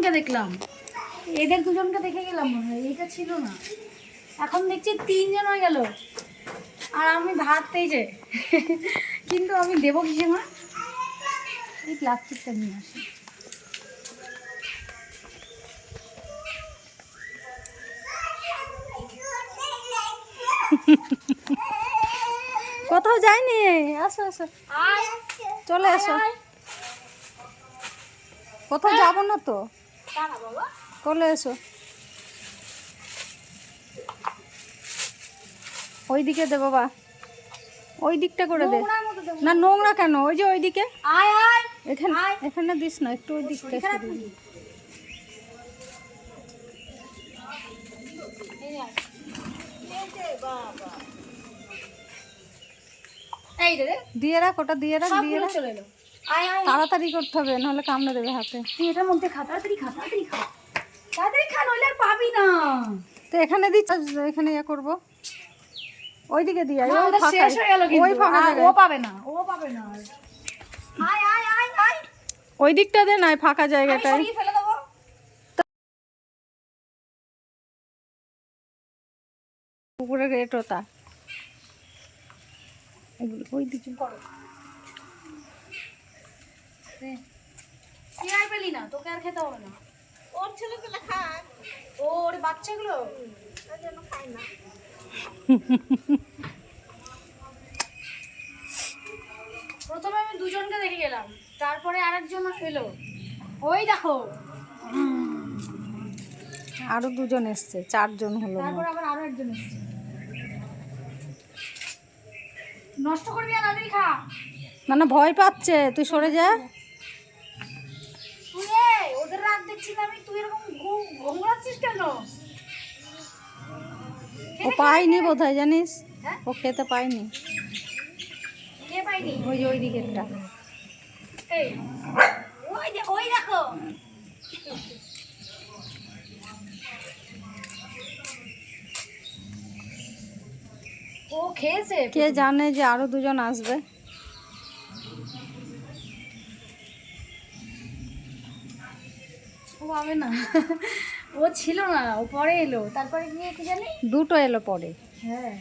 দুজনকে দেখলাম, এদের দুজনকে দেখে গেলাম মনে হয়, এটা ছিল না। এখন দেখছি 3 জন হয়ে গেল। আর আমি ভাত পেয়েছে, কিন্তু আমি দেবো কিসে মা? এই প্লাস্টিকটা নিয়ে আসি। কোথাও যায়নি, আসো আসো, চলে আসো। কোথাও যাবো না তো, চলে এসো। ওই দিকে দে বাবা, ওই দিকটা করে দে। না নোংরা কেন, ওই যে ওইদিকে, এখানে এখানে দিস না, একটু ওই দিকটা দিয়ে রাখ, ওটা দিয়ে রাখ, দিয়ে রাখ। তাড়াতাড়ি করতে হবে, নাহলে কামড়ে দেবে হাতে। তুই এটার মধ্যে খা, তাড়াতাড়ি খা, তাড়াতাড়ি খা, তাড়াতাড়ি খা, নইলে আর পাবি না। তো এখানে দিচ্ছ, এখানে ইয়ে করবো, ওইদিকে দিয়ে শেষ হয়ে গেল, ওই ফাঁকা ও পাবে না, ও পাবে না। আয় আয় আয় আয়, ওই দিকটা দে না, ফাঁকা জায়গাটায়। ফেলে দেবো। পুকুরে রেটোতা এগুলো ওই দিকে করো। তুই আর পেলি না, তোকে আর খেতে হবে না। ওর ছেলেগুলো খায়, ওর বাচ্চাগুলো ওই জন্য খায় না। প্রথমে আমি দুজনকে দেখে গেলাম, তারপরে আরেকজন এলো, ওই দেখো। আরো দুজন এসছে, 4 জন হলো। তারপর আবার আরো একজন এসছে। নষ্ট করবি না, তাড়াতাড়ি খা। মানে ভয় পাচ্ছে, তুই সরে যা। তুই ওদের রাগ দেখছি না আমি, তুই এরকম ঘুমড়াচ্ছিস কেন? ও পাইনি বোধহয়, জানিস, হ্যাঁ? ও খেতে পাইনি। কে পাইনি? ওই যে ওই দিকেরটা। এই ওই দেখো। ও খেয়েছে। কে জানে যে আরো দুজন আসবে। ও পাবে না, ও ছিল না, ও পরে এলো, তারপরে গিয়ে কি জানি দুটো এলো পরে। হ্যাঁ।